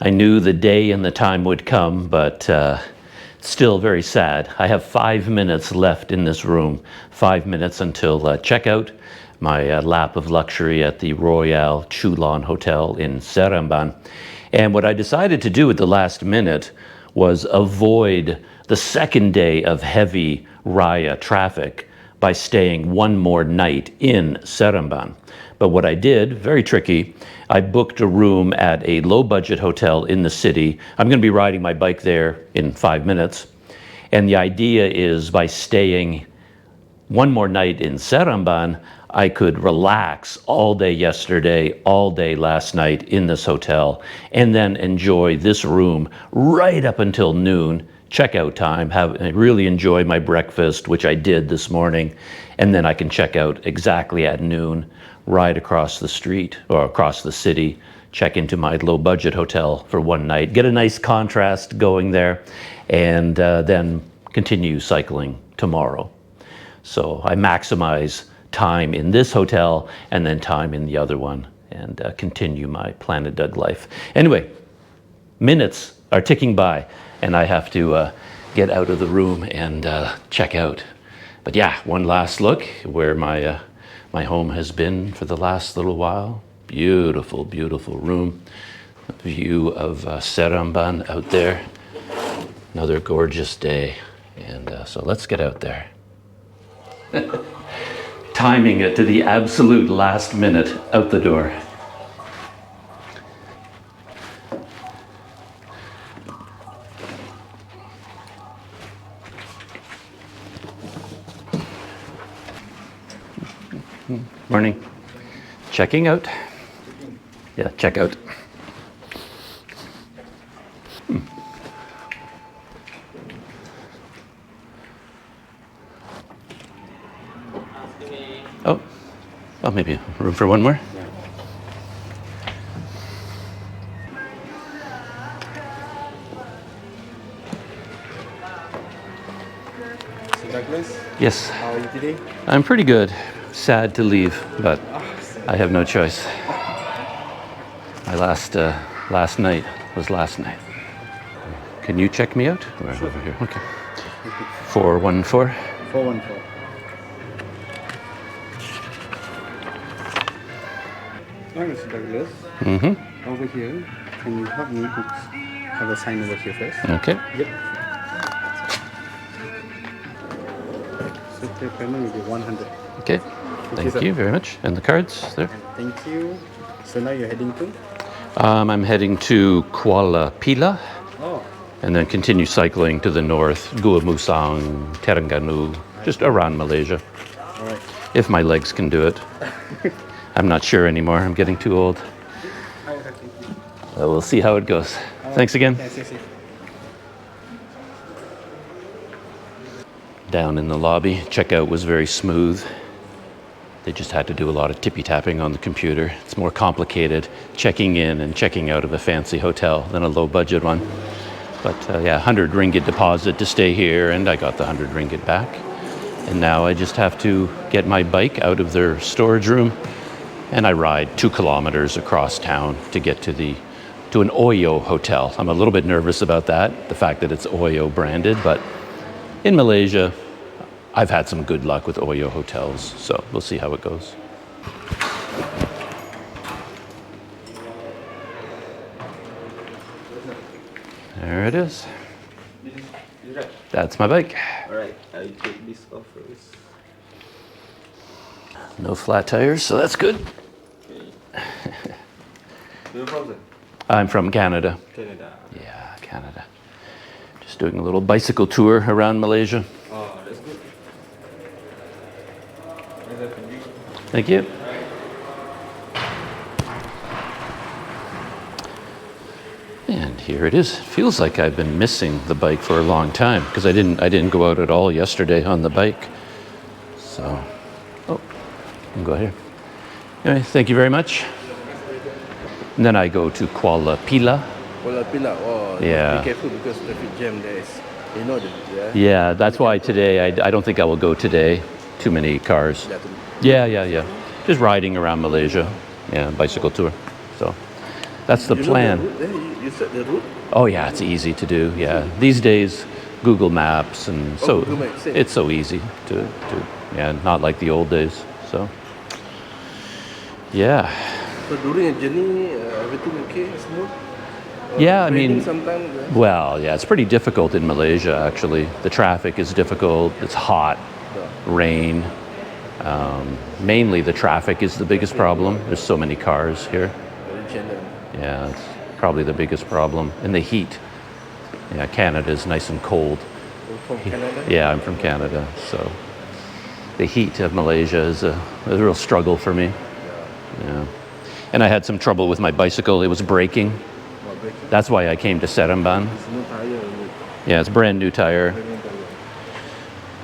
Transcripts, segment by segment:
I knew the day and the time would come, but still very sad. I have 5 minutes left in this room, 5 minutes until checkout, my lap of luxury at the Royale Chulan Hotel in Seremban. And what I decided to do at the last minute was avoid the second day of heavy Raya traffic by staying one more night in Seremban. But what I did, very tricky, I booked a room at a low-budget hotel in the city. I'm going to be riding my bike there in 5 minutes. And the idea is by staying one more night in Seremban, I could relax all day yesterday, all day last night in this hotel, and then enjoy this room right up until noon, checkout time, really enjoy my breakfast, which I did this morning, and then I can check out exactly at noon, ride across the street or across the city, check into my low budget hotel for one night, get a nice contrast going there, and then continue cycling tomorrow. So I maximize time in this hotel and then time in the other one and continue my Planet Doug life. Anyway, minutes are ticking by and I have to get out of the room and check out. But yeah, one last look where my home has been for the last little while. Beautiful, beautiful room. View of Seremban out there. Another gorgeous day. And so let's get out there. Timing it to the absolute last minute out the door. Morning. Checking out. Yeah, check out. Oh, well, maybe room for one more. So Douglas, Yes, how are you today? I'm pretty good. Sad to leave, but I have no choice. My last night was last night. Can you check me out? We're over here. Okay. 414. 414. Mr. Douglas, over here, can you help me to have a sign over here first? Okay. Yep. So the payment will be 100. Okay. Thank you very much. And the cards there? And thank you. So now you're heading to? I'm heading to Kuala Pila Oh, and then continue cycling to the north, Gua Musang, Terengganu, just around Malaysia. all right. If my legs can do it. I'm not sure anymore. I'm getting too old. We'll see how it goes. Thanks again. Yes, yes, yes. Down in the lobby, checkout was very smooth. They just had to do a lot of tippy-tapping on the computer. It's more complicated checking in and checking out of a fancy hotel than a low-budget one. But yeah, 100 ringgit deposit to stay here, and I got the 100 ringgit back. And now I just have to get my bike out of their storage room, and I ride 2 kilometers across town to get to an Oyo hotel. I'm a little bit nervous about that, the fact that it's Oyo branded, but in Malaysia, I've had some good luck with Oyo hotels, so we'll see how it goes. There it is. That's my bike. All right, I'll take this off first. No flat tires, so that's good. Where from, sir? I'm from Canada. Canada. Yeah, Canada. Just doing a little bicycle tour around Malaysia. Oh, that's good. Thank you. And here it is. Feels like I've been missing the bike for a long time because I didn't go out at all yesterday on the bike. So, oh, you can go here. Anyway, thank you very much. And then I go to Kuala Pila. Kuala Pila, oh, Yeah. be careful because traffic jam there is, you know, Yeah, that's why today, I don't think I will go today. Too many cars. Yeah. Just riding around Malaysia. Yeah, bicycle tour. So that's the plan. You you set the route? Oh yeah, it's easy to do. Yeah, these days Google Maps, and so Google Maps, same. it's so easy to yeah, not like the old days. So yeah, So during a journey, everything okay, smooth? yeah. I Raining mean, sometimes. well, yeah, it's pretty difficult in Malaysia actually. The traffic is difficult. It's hot, rain. Mainly the traffic is the biggest problem. There's so many cars here. Very challenging. Yeah, it's probably the biggest problem. And the heat. Yeah, Canada is nice and cold. You're from Canada? Yeah, I'm from Canada, so the heat of Malaysia is a real struggle for me. Yeah. And I had some trouble with my bicycle. It was breaking. What breaking? That's why I came to Seremban. It's no tire. Yeah, it's brand new tire.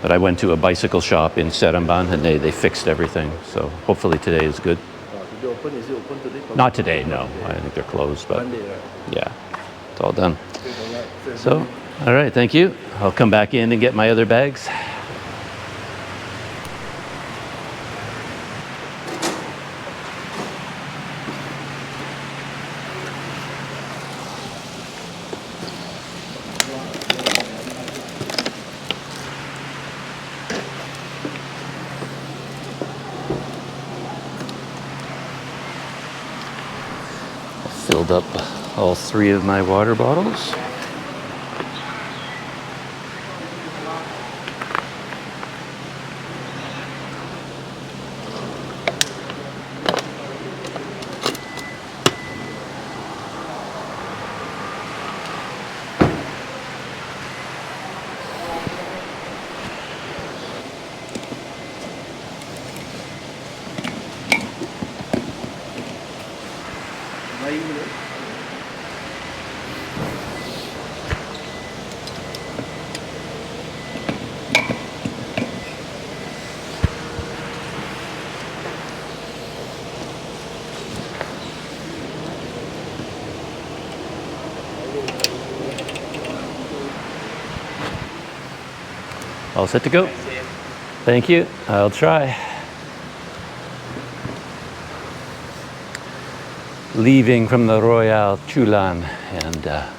But I went to a bicycle shop in Seremban and they fixed everything. So hopefully today is good. Today open? Is it open today? Not today, no. I think they're closed, but Monday, right? yeah, it's all done. Okay, alright. So, all right, thank you. I'll come back in and get my other bags. Filled up all 3 of my water bottles. All set to go. Thank you. I'll try. Leaving from the Royale Chulan, and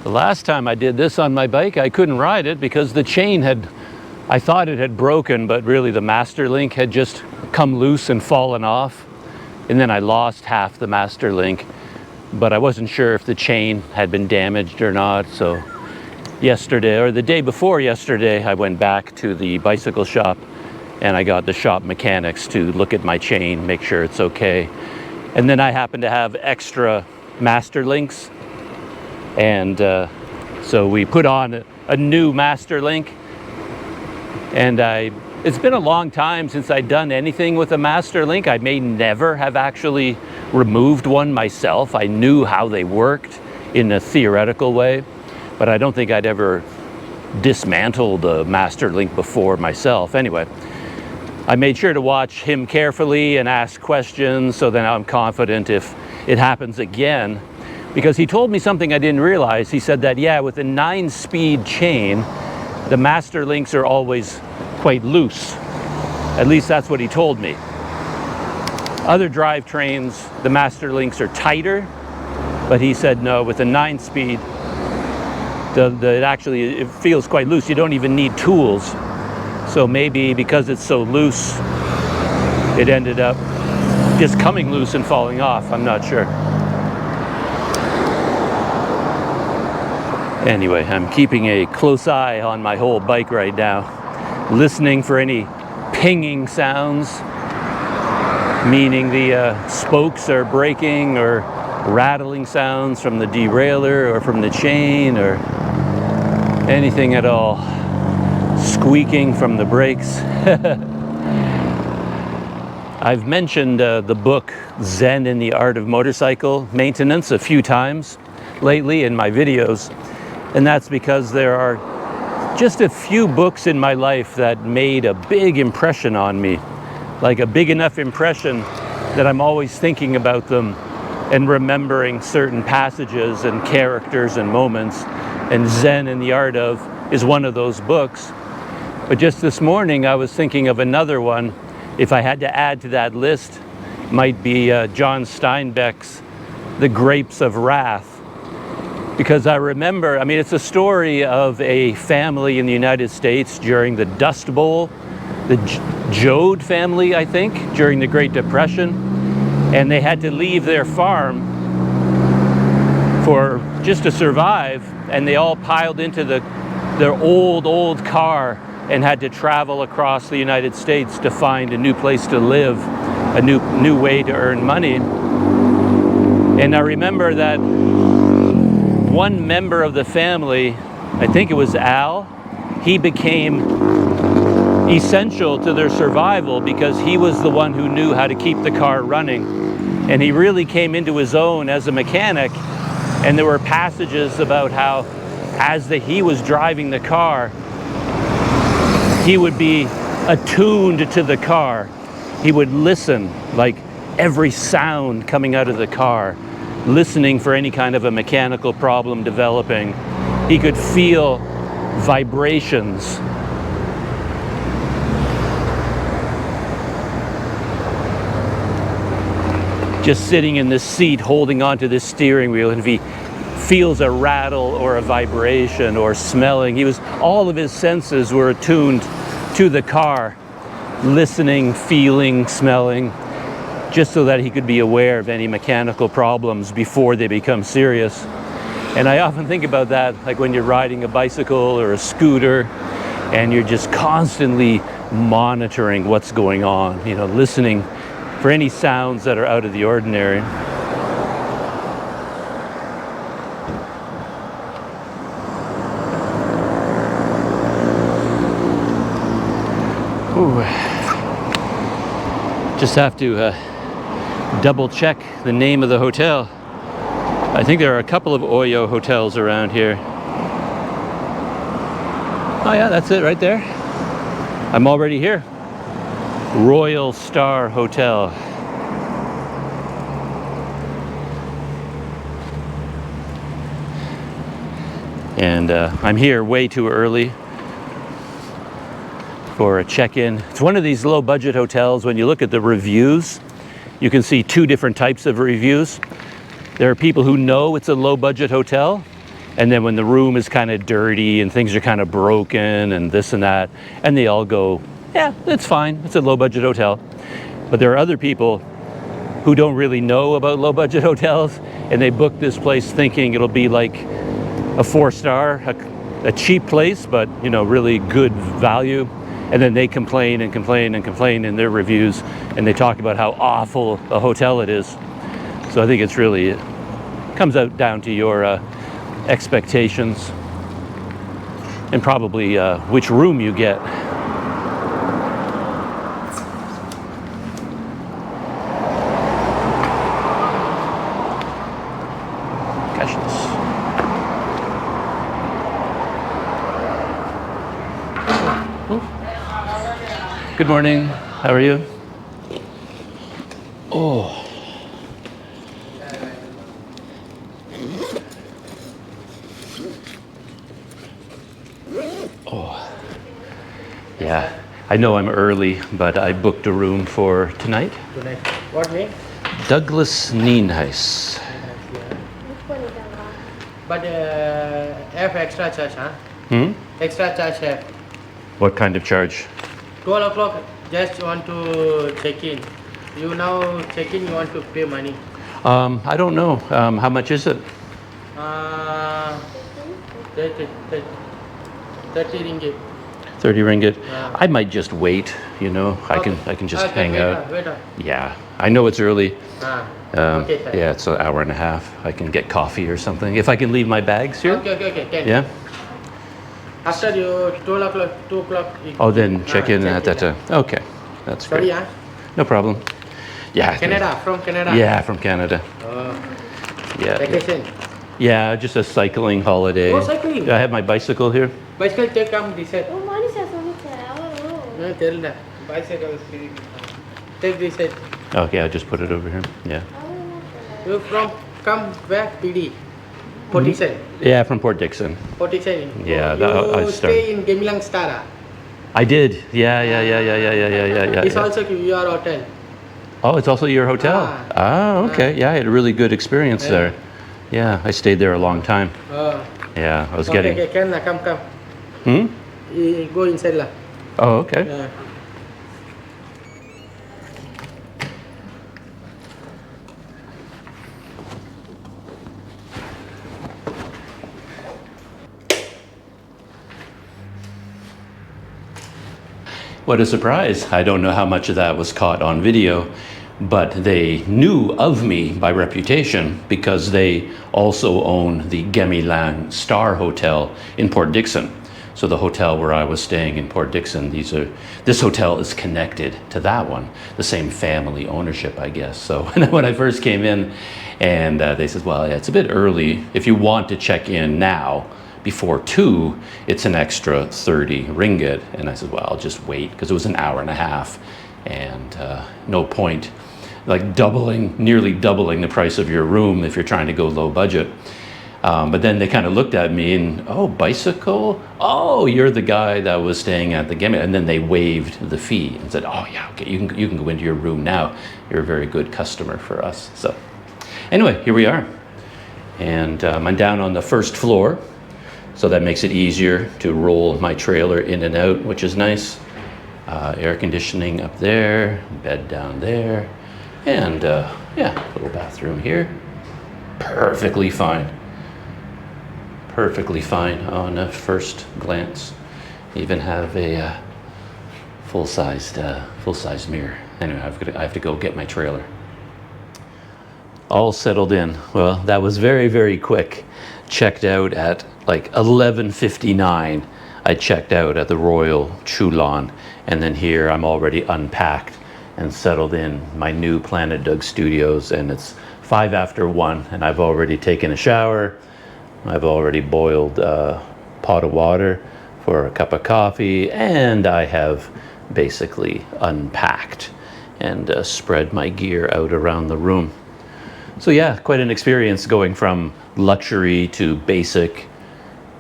the last time I did this on my bike, I couldn't ride it because the chain I thought it had broken, but really the master link had just come loose and fallen off. And then I lost half the master link, but I wasn't sure if the chain had been damaged or not. So yesterday, or the day before yesterday, I went back to the bicycle shop and I got the shop mechanics to look at my chain, make sure it's okay. And then I happen to have extra master links. And so we put on a new master link. And it's been a long time since I'd done anything with a master link. I may never have actually removed one myself. I knew how they worked in a theoretical way, but I don't think I'd ever dismantled a master link before myself. Anyway, I made sure to watch him carefully and ask questions so that I'm confident if it happens again, because he told me something I didn't realize. He said that, yeah, with a 9-speed chain, the master links are always quite loose. At least that's what he told me. Other drivetrains, the master links are tighter, but he said no, with a 9-speed, it feels quite loose. You don't even need tools. So maybe because it's so loose, it ended up just coming loose and falling off. I'm not sure. Anyway, I'm keeping a close eye on my whole bike right now, listening for any pinging sounds, meaning the spokes are breaking, or rattling sounds from the derailleur or from the chain, or anything at all, squeaking from the brakes. I've mentioned the book Zen in the Art of Motorcycle Maintenance a few times lately in my videos, and that's because there are just a few books in my life that made a big impression on me, like a big enough impression that I'm always thinking about them and remembering certain passages and characters and moments, and Zen in the Art of is one of those books. But just this morning I was thinking of another one. If I had to add to that list, might be John Steinbeck's The Grapes of Wrath. Because I remember, I mean, it's a story of a family in the United States during the Dust Bowl, the Joad family, I think, during the Great Depression. And they had to leave their farm for just to survive, and they all piled into their old car and had to travel across the United States to find a new place to live, a new way to earn money. And I remember that one member of the family, I think it was Al, he became essential to their survival because he was the one who knew how to keep the car running. And he really came into his own as a mechanic. And there were passages about how he was driving the car, he would be attuned to the car. He would listen, like every sound coming out of the car, listening for any kind of a mechanical problem developing. He could feel vibrations. Just sitting in this seat, holding onto this steering wheel, and if he feels a rattle or a vibration or smelling, all of his senses were attuned to the car, listening, feeling, smelling, just so that he could be aware of any mechanical problems before they become serious. And I often think about that, like when you're riding a bicycle or a scooter, and you're just constantly monitoring what's going on, you know, listening for any sounds that are out of the ordinary. Ooh. Just have to double check the name of the hotel. I think there are a couple of Oyo hotels around here. Oh yeah, that's it right there. I'm already here. Royal Star Hotel. And I'm here way too early for a check-in. It's one of these low-budget hotels. When you look at the reviews, you can see two different types of reviews. There are people who know it's a low-budget hotel, and then when the room is kind of dirty and things are kind of broken and this and that, and they all go, yeah, it's fine, it's a low-budget hotel. But there are other people who don't really know about low-budget hotels, and they book this place thinking it'll be like a 4-star, a cheap place, but you know, really good value. And then they complain and complain and complain in their reviews, and they talk about how awful a hotel it is. So I think it's really, it comes out down to your expectations and probably which room you get. Good morning. How are you? Oh. Oh. Yeah. I know I'm early, but I booked a room for tonight. Tonight. What name? Douglas Nienhuis. But have extra charge, huh? Extra charge have. What kind of charge? 12 o'clock, just want to check in. You now check in, you want to pay money. I don't know. How much is it? 30 ringgit. 30 ringgit. I might just wait, you know. Okay. I can just Okay, hang wait out. Wait Yeah. I know it's early. Okay, sir. Yeah, it's an hour and a half. I can get coffee or something. If I can leave my bags here? Okay. Can. Yeah? After you 12 o'clock, 2 o'clock. Oh, then check in at that time. Okay, that's Sorry, great. No problem. Yeah. Canada, from Canada? Yeah, from Canada. Yeah. Vacation? Yeah, just a cycling holiday. Oh, cycling? I have my bicycle here. Bicycle take come this side. Oh, Malaysia so No, tell that. Bicycle, take this side. Okay, I'll just put it over here. Yeah. You come back PD. 47. Yeah, from Port Dickson. 47. Yeah, You stay in Gemilang Star. I did. Yeah. It's also your hotel. Oh, it's also your hotel. Okay. Yeah, I had a really good experience there. Yeah, I stayed there a long time. Yeah, I was getting. Okay, can lah, come. Go inside lah. Oh, okay. Yeah. What a surprise. I don't know how much of that was caught on video, but they knew of me by reputation because they also own the Gemilang Star Hotel in Port Dickson. So the hotel where I was staying in Port Dickson, this hotel is connected to that one, the same family ownership, I guess. So when I first came in, and they said, well, yeah, it's a bit early. If you want to check in now, before 2, it's an extra 30 ringgit. And I said, well, I'll just wait, because it was an hour and a half, and no point like nearly doubling the price of your room if you're trying to go low budget. But then they kind of looked at me and, oh, bicycle? Oh, you're the guy that was staying at the Gemi. And then they waived the fee and said, oh yeah, okay, you can go into your room now. You're a very good customer for us. So anyway, here we are. And I'm down on the first floor. So that makes it easier to roll my trailer in and out, which is nice. Air conditioning up there, bed down there, and yeah, little bathroom here. Perfectly fine. Perfectly fine on a first glance. Even have a full-sized mirror. Anyway, I have to go get my trailer. All settled in. Well, that was very, very quick. Checked out at like 11:59. I checked out at the Royale Chulan, and then here I'm already unpacked and settled in my new Planet Doug Studios, and it's 5 after 1, and I've already taken a shower. I've already boiled a pot of water for a cup of coffee, and I have basically unpacked and spread my gear out around the room. So yeah, quite an experience going from luxury to basic.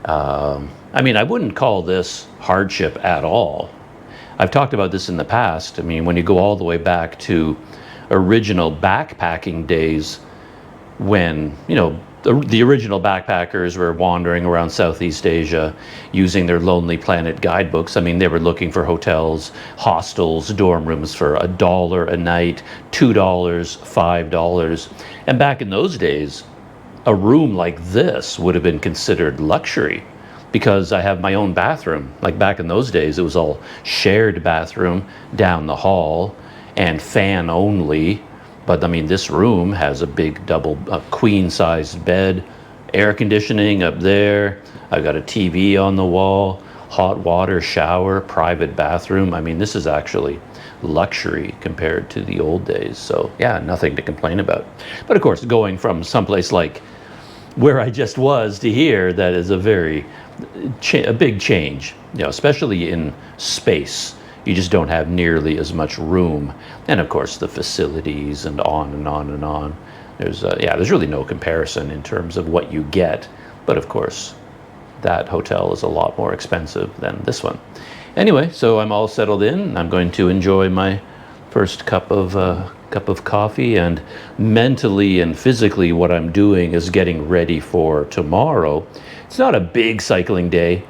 I mean, I wouldn't call this hardship at all. I've talked about this in the past. I mean, when you go all the way back to original backpacking days, when, you know, the original backpackers were wandering around Southeast Asia using their Lonely Planet guidebooks. I mean, they were looking for hotels, hostels, dorm rooms for $1 a night, $2, $5. And back in those days, a room like this would have been considered luxury because I have my own bathroom. Like back in those days, it was all shared bathroom down the hall and fan only. But I mean, this room has a big queen-sized bed, air conditioning up there. I've got a TV on the wall, hot water shower, private bathroom. I mean, this is actually luxury compared to the old days. So yeah, nothing to complain about. But of course, going from someplace like where I just was to here, that is a big change, you know, especially in space. You just don't have nearly as much room. And of course, the facilities and on and on and on. There's really no comparison in terms of what you get. But of course, that hotel is a lot more expensive than this one. Anyway, so I'm all settled in. I'm going to enjoy my first cup of coffee, and mentally and physically what I'm doing is getting ready for tomorrow. It's not a big cycling day.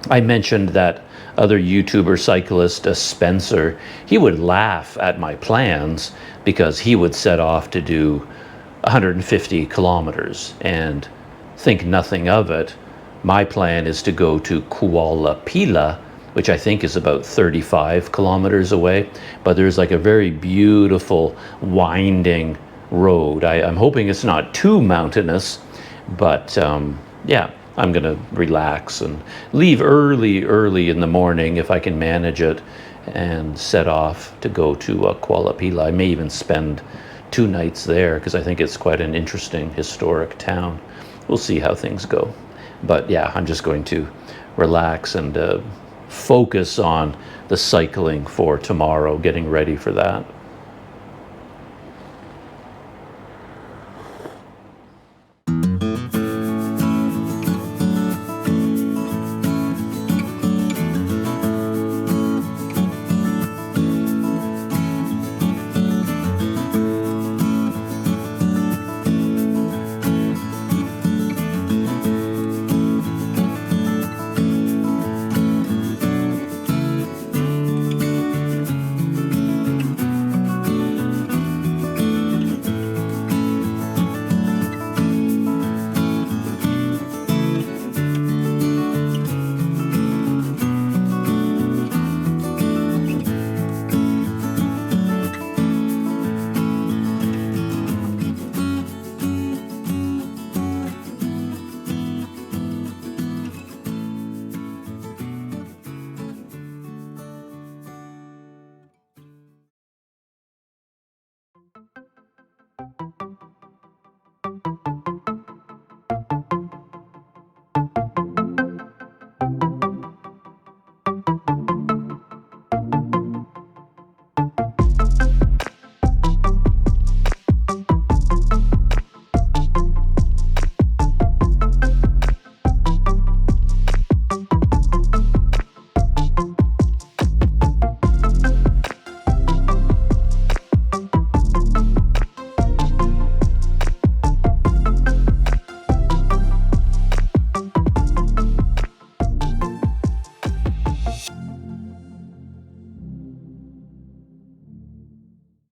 I mentioned that other YouTuber cyclist, Spencer, he would laugh at my plans because he would set off to do 150 kilometers and think nothing of it. My plan is to go to Kuala Pila, which I think is about 35 kilometers away, but there's like a very beautiful winding road. I'm hoping it's not too mountainous, but yeah, I'm gonna relax and leave early in the morning if I can manage it, and set off to go to Kuala Pila. I may even spend 2 nights there because I think it's quite an interesting historic town. We'll see how things go. But yeah, I'm just going to relax and focus on the cycling for tomorrow, getting ready for that.